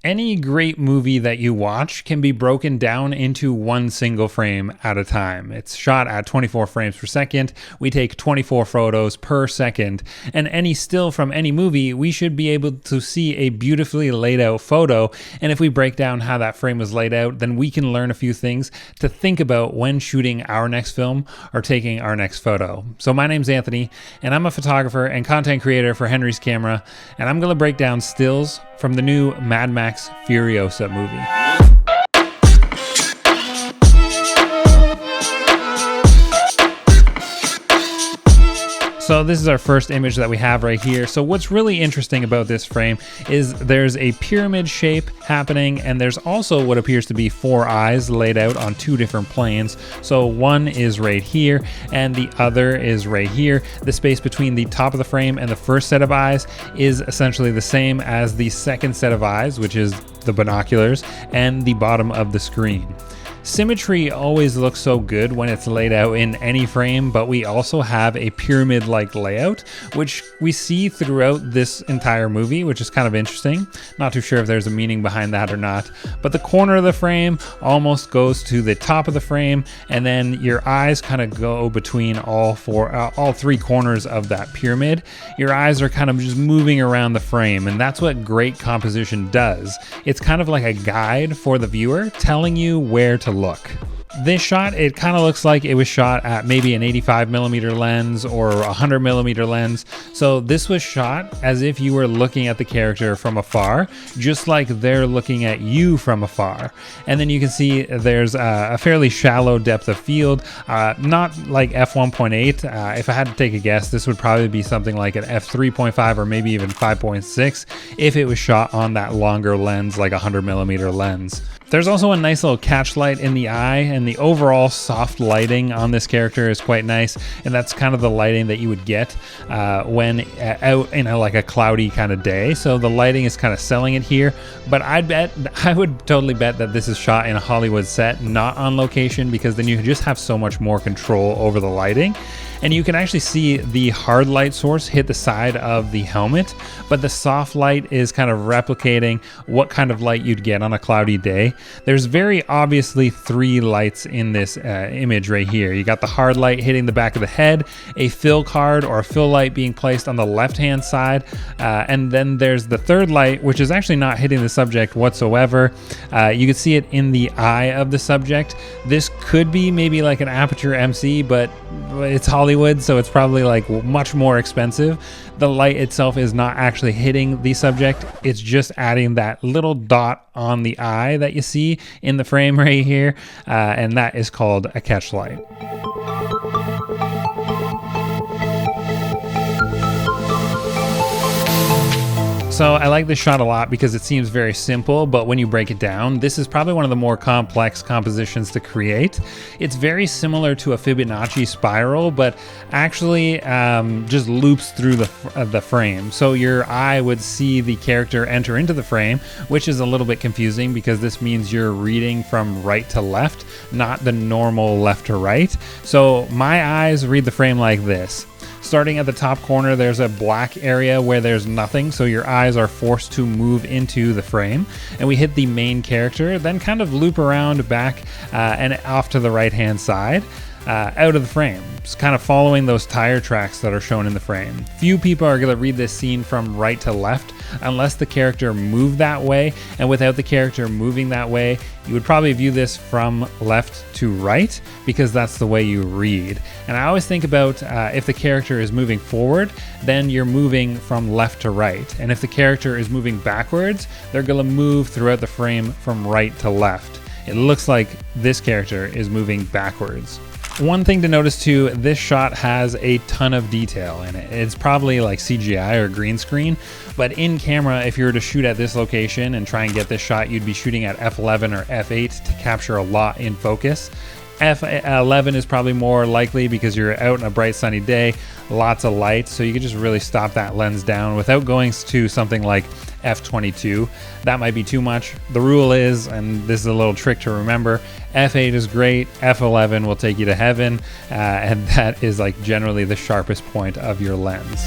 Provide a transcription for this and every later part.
Any great movie that you watch can be broken down into one single frame at a time. It's shot at 24 frames per second. We take 24 photos per second, and any still from any movie, we should be able to see a beautifully laid out photo. And if we break down how that frame was laid out, then we can learn a few things to think about when shooting our next film or taking our next photo. So my name's Anthony, and I'm a photographer and content creator for Henry's Camera, and I'm going to break down stills from the new Mad Max Furiosa movie. So this is our first image that we have right here. So what's really interesting about this frame is there's a pyramid shape happening, and there's also what appears to be 4 eyes laid out on 2 different planes. So one is right here and the other is right here. The space between the top of the frame and the first set of eyes is essentially the same as the second set of eyes, which is the binoculars, and the bottom of the screen. Symmetry always looks so good when it's laid out in any frame, but we also have a pyramid-like layout, which we see throughout this entire movie, which is kind of interesting. Not too sure if there's a meaning behind that or not, but the corner of the frame almost goes to the top of the frame, and then your eyes kind of go between all 3 corners of that pyramid. Your eyes are kind of just moving around the frame, and that's what great composition does. It's kind of like a guide for the viewer, telling you where to look. This shot, it kind of looks like it was shot at maybe an 85mm lens or a 100mm lens. So this was shot as if you were looking at the character from afar, just like they're looking at you from afar. And then you can see there's a fairly shallow depth of field, not like f1.8. If I had to take a guess, this would probably be something like an f3.5 or maybe even 5.6 if it was shot on that longer lens, like a 100mm lens. There's also a nice little catch light in the eye, and the overall soft lighting on this character is quite nice, and that's kind of the lighting that you would get when out in like a cloudy kind of day. So the lighting is kind of selling it here, but I would totally bet that this is shot in a Hollywood set, not on location, because then you just have so much more control over the lighting. And you can actually see the hard light source hit the side of the helmet, but the soft light is kind of replicating what kind of light you'd get on a cloudy day. There's very obviously 3 lights in this image right here. You got the hard light hitting the back of the head, a fill card or a fill light being placed on the left-hand side, and then there's the third light, which is actually not hitting the subject whatsoever. You can see it in the eye of the subject. This could be maybe like an aperture MC, but it's Hollywood, so it's probably like much more expensive. The light itself is not actually hitting the subject. It's just adding that little dot on the eye that you see in the frame right here, and that is called a catch light. So I like this shot a lot because it seems very simple, but when you break it down, this is probably one of the more complex compositions to create. It's very similar to a Fibonacci spiral, but actually just loops through the frame. So your eye would see the character enter into the frame, which is a little bit confusing because this means you're reading from right to left, not the normal left to right. So my eyes read the frame like this. Starting at the top corner, there's a black area where there's nothing, so your eyes are forced to move into the frame. And we hit the main character, then kind of loop around back and off to the right-hand side. Out of the frame. It's kind of following those tire tracks that are shown in the frame. Few people are going to read this scene from right to left unless the character moved that way, and without the character moving that way, you would probably view this from left to right because that's the way you read. And I always think about if the character is moving forward, then you're moving from left to right. And if the character is moving backwards, they're going to move throughout the frame from right to left. It looks like this character is moving backwards. One thing to notice too, this shot has a ton of detail in it. It's probably like CGI or green screen, but in camera, if you were to shoot at this location and try and get this shot, you'd be shooting at f11 or f8 to capture a lot in focus. F11 is probably more likely because you're out on a bright sunny day, lots of light, so you can just really stop that lens down without going to something like f22. That might be too much. The rule is, and this is a little trick to remember, f8 is great, f11 will take you to heaven, and that is like generally the sharpest point of your lens.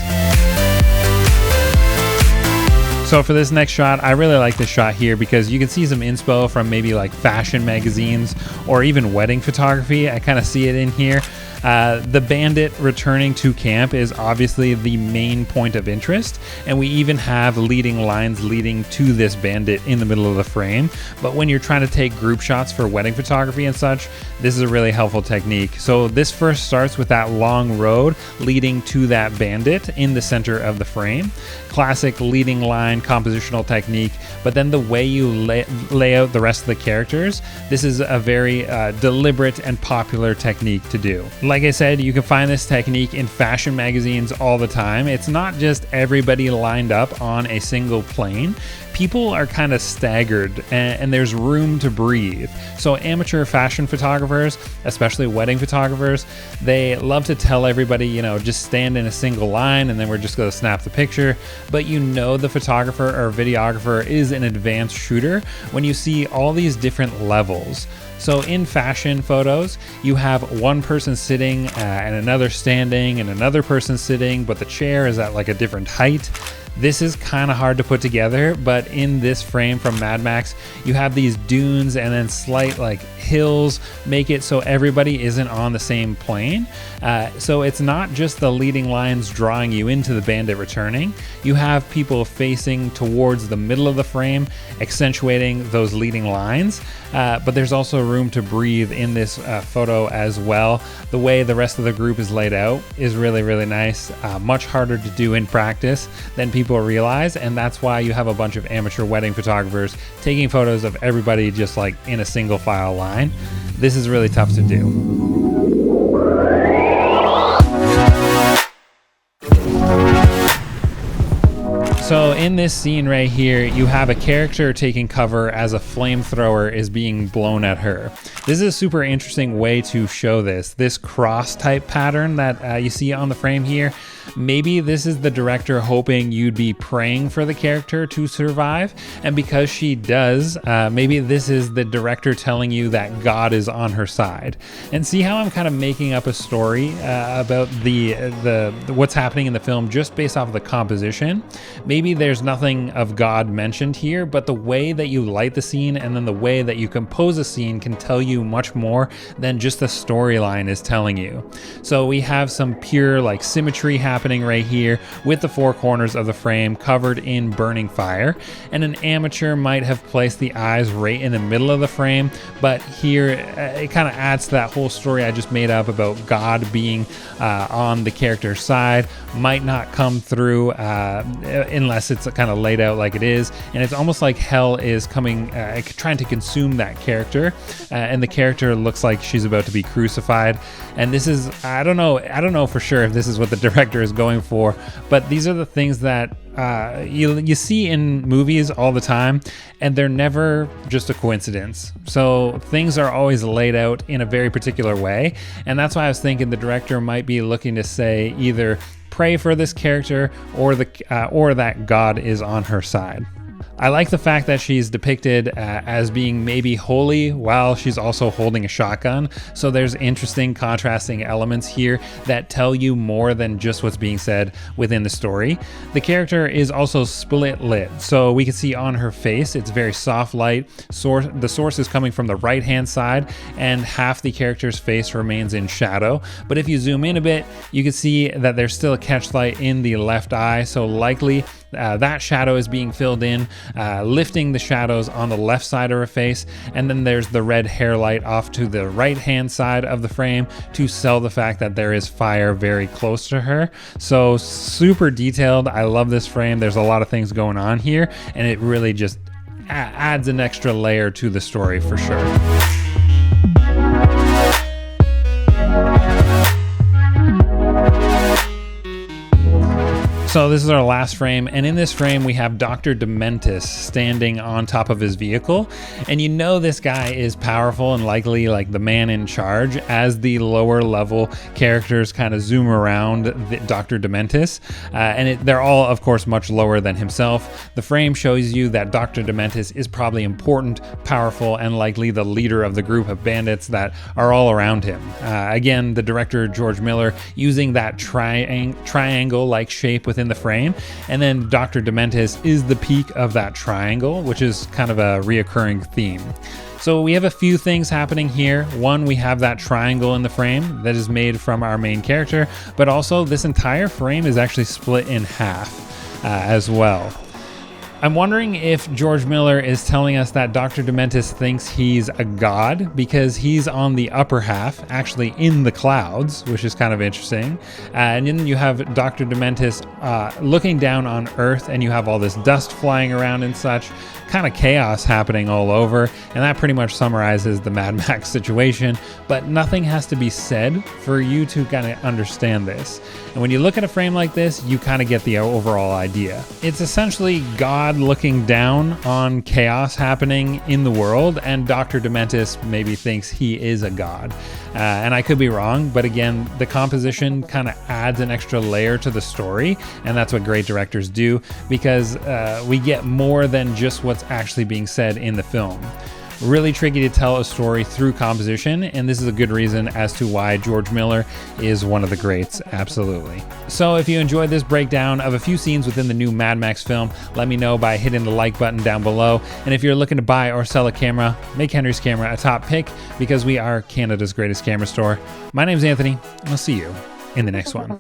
So for this next shot, I really like this shot here because you can see some inspo from maybe like fashion magazines or even wedding photography. I kind of see it in here. The bandit returning to camp is obviously the main point of interest, and we even have leading lines leading to this bandit in the middle of the frame. But when you're trying to take group shots for wedding photography and such, this is a really helpful technique. So this first starts with that long road leading to that bandit in the center of the frame. Classic leading line compositional technique, but then the way you lay out the rest of the characters, this is a very deliberate and popular technique to do. Like I said, you can find this technique in fashion magazines all the time. It's not just everybody lined up on a single plane. People are kind of staggered and there's room to breathe. So amateur fashion photographers, especially wedding photographers, they love to tell everybody, you know, just stand in a single line and then we're just going to snap the picture. But you know the photographer or videographer is an advanced shooter when you see all these different levels. So in fashion photos, you have one person sitting and another standing and another person sitting, but the chair is at like a different height. This is kind of hard to put together, but in this frame from Mad Max, you have these dunes and then slight like hills make it so everybody isn't on the same plane. So it's not just the leading lines drawing you into the bandit returning. You have people facing towards the middle of the frame, accentuating those leading lines. But there's also room to breathe in this photo as well. The way the rest of the group is laid out is really, really nice. Much harder to do in practice than people realize, and that's why you have a bunch of amateur wedding photographers taking photos of everybody just like in a single file line. This is really tough to do. So in this scene right here, you have a character taking cover as a flamethrower is being blown at her. This is a super interesting way to show this cross type pattern that you see on the frame here. Maybe this is the director hoping you'd be praying for the character to survive, and because she does, maybe this is the director telling you that God is on her side. And see how I'm kind of making up a story about the what's happening in the film just based off of the composition. Maybe there's nothing of God mentioned here, but the way that you light the scene and then the way that you compose a scene can tell you much more than just the storyline is telling you. So we have some pure like symmetry happening right here with the four corners of the frame covered in burning fire, and an amateur might have placed the eyes right in the middle of the frame, but here it kind of adds to that whole story I just made up about God being on the character's side. Might not come through unless it's kind of laid out like it is, and it's almost like hell is coming trying to consume that character, and the character looks like she's about to be crucified. And this is, I don't know for sure if this is what the director is going for, but these are the things that you see in movies all the time, and they're never just a coincidence. So things are always laid out in a very particular way, and that's why I was thinking the director might be looking to say either pray for this character or that God is on her side. I like the fact that she's depicted as being maybe holy while she's also holding a shotgun. So there's interesting contrasting elements here that tell you more than just what's being said within the story. The character is also split lit. So we can see on her face, it's very soft light. The source is coming from the right hand side, and half the character's face remains in shadow. But if you zoom in a bit, you can see that there's still a catch light in the left eye. So likely that shadow is being filled in, lifting the shadows on the left side of her face, and then there's the red hair light off to the right hand side of the frame to sell the fact that there is fire very close to her. So super detailed. I love this frame. There's a lot of things going on here, and it really just adds an extra layer to the story for sure. So this is our last frame, and in this frame we have Dr. Dementis standing on top of his vehicle, and you know this guy is powerful and likely like the man in charge as the lower level characters kind of zoom around Dr. Dementis, and they're all of course much lower than himself. The frame shows you that Dr. Dementis is probably important, powerful, and likely the leader of the group of bandits that are all around him. Again, the director George Miller using that triangle-like shape within in the frame, and then Dr. Dementis is the peak of that triangle, which is kind of a reoccurring theme. So we have a few things happening here. One, we have that triangle in the frame that is made from our main character, but also this entire frame is actually split in half as well. I'm wondering if George Miller is telling us that Dr. Dementis thinks he's a god because he's on the upper half, actually in the clouds, which is kind of interesting. And then you have Dr. Dementis looking down on Earth, and you have all this dust flying around and such, kind of chaos happening all over. And that pretty much summarizes the Mad Max situation, but nothing has to be said for you to kind of understand this. And when you look at a frame like this, you kind of get the overall idea. It's essentially God looking down on chaos happening in the world, and Dr. Dementis maybe thinks he is a god. And I could be wrong, but again, the composition kind of adds an extra layer to the story, and that's what great directors do, because we get more than just what's actually being said in the film. Really tricky to tell a story through composition, and this is a good reason as to why George Miller is one of the greats, absolutely. So if you enjoyed this breakdown of a few scenes within the new Mad Max film, let me know by hitting the like button down below. And if you're looking to buy or sell a camera, make Henry's Camera a top pick, because we are Canada's greatest camera store. My name's Anthony, and I'll see you in the next one.